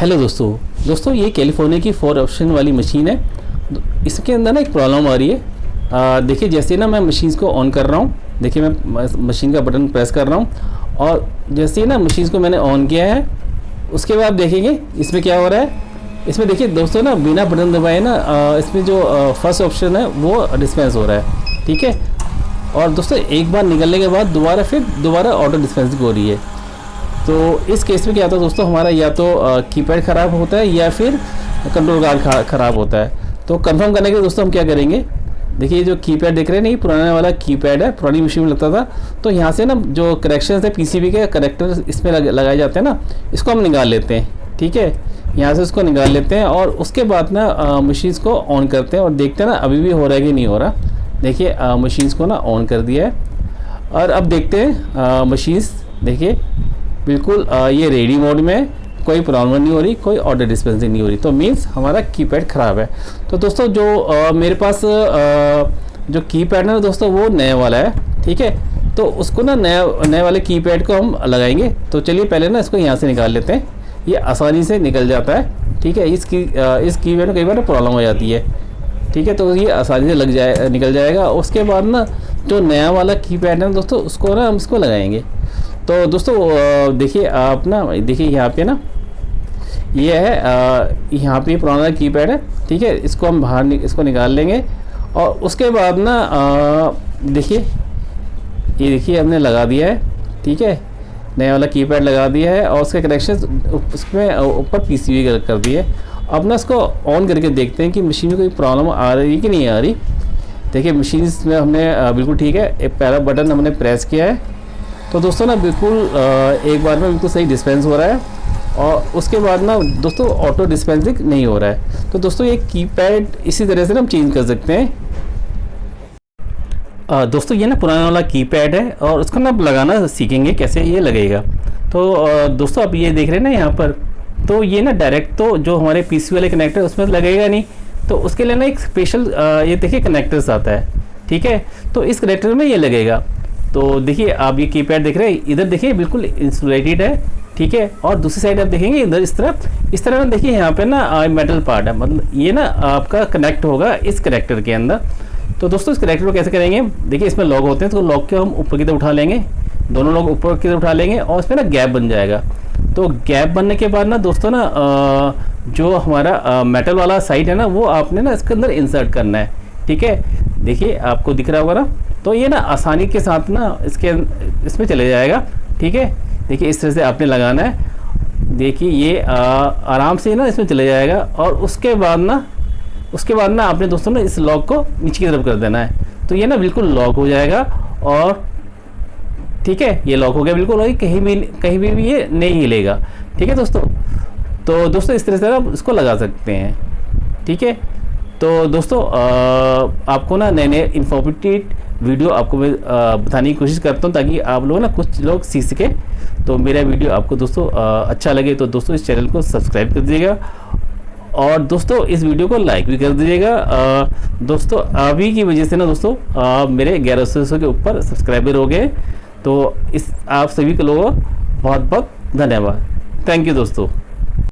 Hello दोस्तों ये California की 4 ऑप्शन वाली मशीन है। इसके अंदर ना एक प्रॉब्लम आ रही है। देखिए जैसे ना मैं मशीन को ऑन कर रहा हूँ, देखिए मैं मशीन का बटन प्रेस कर रहा हूँ और जैसे ही ना मशीन को मैंने ऑन किया है उसके बाद देखेंगे इसमें क्या हो रहा है। इसमें देखिए दोस्तों ना बिना बटन दबाए ना इसमें जो फर्स्ट ऑप्शन है वो डिस्पेंस हो रहा है, ठीक है। और दोस्तों एक बार निकलने के बाद दोबारा ऑटो डिस्पेंसिंग हो रही है। तो इस केस में क्या होता है दोस्तों, हमारा या तो कीपैड ख़राब होता है या फिर कंट्रोल कार्ड ख़राब होता है। तो कंफर्म करने के लिए दोस्तों हम क्या करेंगे, देखिए जो कीपैड देख रहे हैं, नहीं पुराना वाला कीपैड है, पुरानी मशीन में लगता था। तो यहाँ से ना जो करेक्शन है पीसीबी के करेक्टर इसमें लगाए जाते हैं ना, इसको हम निकाल लेते हैं, ठीक है। यहाँ से उसको निकाल लेते हैं और उसके बाद ना मशीन को ऑन करते हैं और देखते हैं ना अभी भी हो रहा है कि नहीं हो रहा। देखिए मशीन को ना ऑन कर दिया है और अब देखते हैं मशीन्स, देखिए बिल्कुल ये रेडी मोड में, कोई प्रॉब्लम नहीं हो रही, कोई ऑटो डिस्पेंसिंग नहीं हो रही। तो मीन्स हमारा कीपैड ख़राब है। तो दोस्तों जो मेरे पास जो कीपैड है ना दोस्तों वो नया वाला है, ठीक है। तो उसको ना नए वाले कीपैड को हम लगाएंगे। तो चलिए पहले ना इसको यहाँ से निकाल लेते हैं, ये आसानी से निकल जाता है, ठीक है। इस कीपैड में कई बार प्रॉब्लम हो जाती है, ठीक है। तो ये आसानी से निकल जाएगा। उसके बाद ना जो नया वाला कीपैड है दोस्तों उसको ना हम इसको लगाएंगे। तो दोस्तों देखिए आप ना, देखिए यहाँ पे ना ये है, यहाँ पे पुराना कीपैड है, ठीक है। इसको हम बाहर इसको निकाल लेंगे और उसके बाद ना देखिए ये देखिए हमने लगा दिया है, ठीक है। नया वाला कीपैड लगा दिया है और उसके कनेक्शन उसमें ऊपर पीसीबी कर दिए। अब ना इसको ऑन करके देखते हैं कि मशीन में कोई प्रॉब्लम आ रही है कि नहीं आ रही। देखिए मशीन में हमने बिल्कुल ठीक है, एक पहला बटन हमने प्रेस किया है। तो दोस्तों ना बिल्कुल एक बार में बिल्कुल सही डिस्पेंस हो रहा है और उसके बाद ना दोस्तों ऑटो डिस्पेंसिंग नहीं हो रहा है। तो दोस्तों ये कीपैड इसी तरह से ना हम चेंज कर सकते हैं। दोस्तों ये ना पुराना वाला कीपैड है और उसको ना लगाना सीखेंगे कैसे ये लगेगा। तो दोस्तों आप ये देख रहे हैं ना यहाँ पर, तो ये ना डायरेक्ट तो जो हमारे पीसी वाले कनेक्टर उसमें लगेगा नहीं। तो उसके लिए ना एक स्पेशल ये देखिए कनेक्टर्स आता है, ठीक है। तो इस कनेक्टर में ये लगेगा। तो देखिए आप ये कीपैड देख रहे हैं, इधर देखिए बिल्कुल इंसुलेटेड है, ठीक है। और दूसरी साइड आप देखेंगे इधर इस तरह ना देखिए यहाँ पे ना मेटल पार्ट है, मतलब ये ना आपका कनेक्ट होगा इस कनेक्टर के अंदर। तो दोस्तों इस कनेक्टर को कैसे करेंगे, देखिए इसमें लॉक होते हैं, तो लॉक को हम ऊपर की तरफ उठा लेंगे, दोनों लॉक ऊपर की तरफ उठा लेंगे और इसमें ना गैप बन जाएगा। तो गैप बनने के बाद ना दोस्तों ना जो हमारा मेटल वाला साइड है ना वो आपने ना इसके अंदर इंसर्ट करना है, ठीक है। देखिए आपको दिख रहा होगा ना, तो ये ना आसानी के साथ ना इसमें चले जाएगा, ठीक है। देखिए इस तरह से आपने लगाना है, देखिए ये आराम से ना इसमें चले जाएगा। और उसके बाद ना आपने दोस्तों ना इस लॉक को नीचे की तरफ कर देना है। तो ये ना बिल्कुल लॉक हो जाएगा और ठीक है ये लॉक हो गया बिल्कुल, और कहीं भी ये नहीं हिलेगा, ठीक है दोस्तों। तो दोस्तों इस तरह से आप इसको लगा सकते हैं, ठीक है। तो दोस्तों आपको ना नए इन्फॉर्मेटिव वीडियो आपको मैं बताने की कोशिश करता हूँ ताकि आप लोग ना कुछ लोग सीख सके। तो मेरा वीडियो आपको दोस्तों अच्छा लगे तो दोस्तों इस चैनल को सब्सक्राइब कर दीजिएगा और दोस्तों इस वीडियो को लाइक भी कर दीजिएगा। दोस्तों अभी की वजह से ना दोस्तों मेरे 1100 के ऊपर सब्सक्राइबर हो गए। तो इस आप सभी के लोगों को बहुत बहुत धन्यवाद। थैंक यू दोस्तों।